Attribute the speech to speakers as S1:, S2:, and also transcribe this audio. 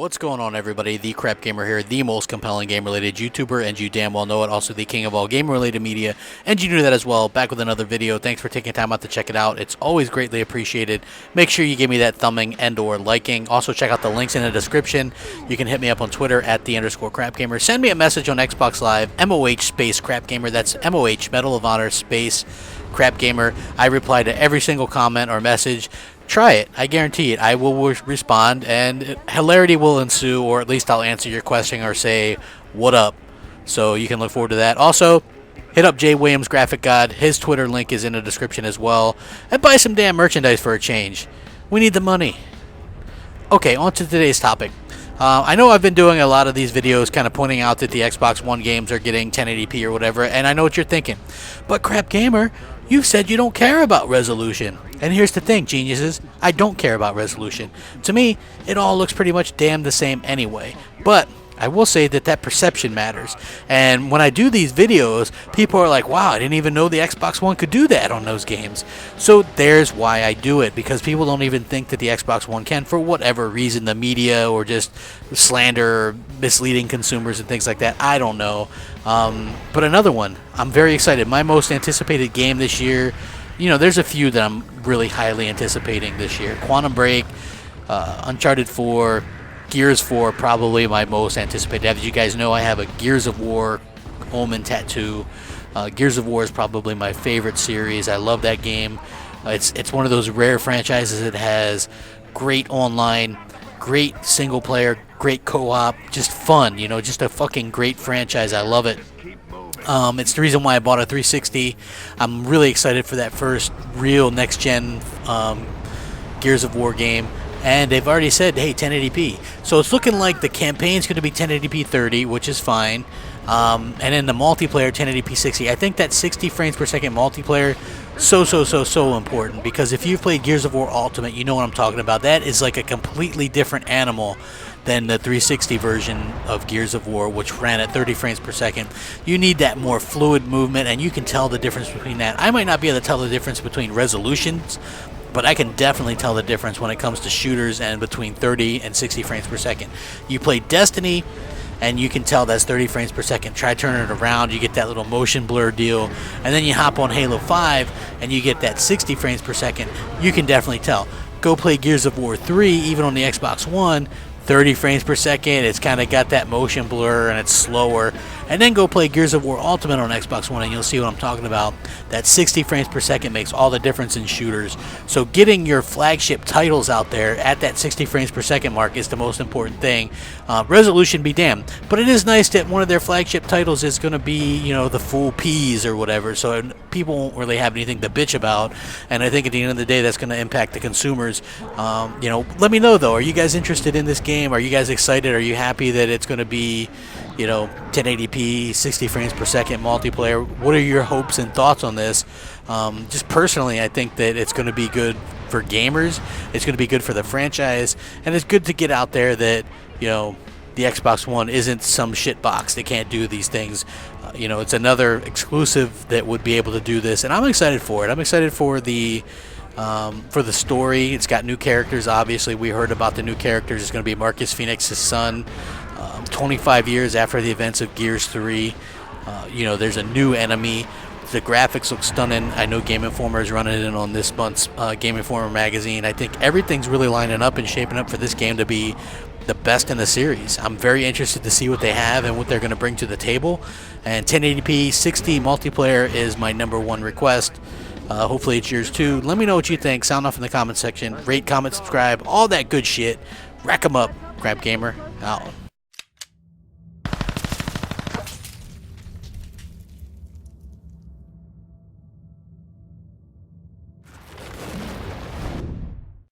S1: What's going on, everybody? The Crapgamer here, the most compelling game-related YouTuber, and you damn well know it. Also the king of all game-related media, and you knew that as well. Back with another video. Thanks for taking time out to check it out. It's always greatly appreciated. Make sure you give me that thumbing and/or liking. Also, check out the links in the description. You can hit me up on Twitter at @the_Crapgamer. Send me a message on Xbox Live, MOH space Crapgamer. That's MOH Medal of Honor space Crapgamer. I reply to every single comment or message. Try it. I guarantee it. I will respond, and hilarity will ensue, or at least I'll answer your question or say, what up? So you can look forward to that. Also, hit up Jay Williams Graphic God. His Twitter link is in the description as well. And buy some damn merchandise for a change. We need the money. Okay, on to today's topic. I know I've been doing a lot of these videos kind of pointing out that the Xbox One games are getting 1080p or whatever, and I know what you're thinking. But Crapgamer, you've said you don't care about resolution. And here's the thing, geniuses, I don't care about resolution. To me, it all looks pretty much damn the same anyway. But I will say that perception matters. And when I do these videos, people are like, wow, I didn't even know the Xbox One could do that on those games. So there's why I do it, because people don't even think that the Xbox One can, for whatever reason, the media or just slander or misleading consumers and things like that. I don't know. But another one, I'm very excited. My most anticipated game this year, you know, there's a few that I'm really highly anticipating this year. Quantum Break, Uncharted 4, Gears 4, probably my most anticipated. As you guys know, I have a Gears of War Omen tattoo. Gears of War is probably my favorite series. I love that game. It's one of those rare franchises that has great online, great single player, great co-op, just fun, you know, just a fucking great franchise. I love it. It's the reason why I bought a 360. I'm really excited for that first real next-gen Gears of War game. And they've already said, hey, 1080p. So it's looking like the campaign's going to be 1080p 30, which is fine. And then the multiplayer, 1080p 60. I think that 60 frames per second multiplayer, so important. Because if you've played Gears of War Ultimate, you know what I'm talking about. That is like a completely different animal than the 360 version of Gears of War, which ran at 30 frames per second. You need that more fluid movement, and you can tell the difference between that. I might not be able to tell the difference between resolutions, but I can definitely tell the difference when it comes to shooters and between 30 and 60 frames per second. You play Destiny, and you can tell that's 30 frames per second. Try turning it around, you get that little motion blur deal. And then you hop on Halo 5, and you get that 60 frames per second. You can definitely tell. Go play Gears of War 3, even on the Xbox One, 30 frames per second. It's kind of got that motion blur, and it's slower. And then go play Gears of War Ultimate on Xbox One, and you'll see what I'm talking about. That 60 frames per second makes all the difference in shooters. So getting your flagship titles out there at that 60 frames per second mark is the most important thing. Resolution be damned. But it is nice that one of their flagship titles is going to be, you know, the full Ps or whatever. So people won't really have anything to bitch about. And I think at the end of the day, that's going to impact the consumers. You know, let me know, though. Are you guys interested in this game? Are you guys excited? Are you happy that it's going to be, you know, 1080p, 60 frames per second multiplayer? What are your hopes and thoughts on this? Just personally, I think that it's going to be good for gamers. It's going to be good for the franchise, and it's good to get out there that, you know, the Xbox One isn't some shit box that can't do these things. You know, it's another exclusive that would be able to do this, and I'm excited for it. I'm excited for the story. It's got new characters. Obviously, we heard about the new characters. It's going to be Marcus Phoenix's son. 25 years after the events of Gears 3. You know, there's a new enemy. The graphics look stunning. I know Game Informer is running it on this month's Game Informer magazine. I think everything's really lining up and shaping up for this game to be the best in the series. I'm very interested to see what they have and what they're going to bring to the table. And 1080p 60 multiplayer is my #1 request. Hopefully it's yours too. Let me know what you think. Sound off in the comment section. Rate, comment, subscribe, all that good shit. Rack 'em up. Crapgamer out.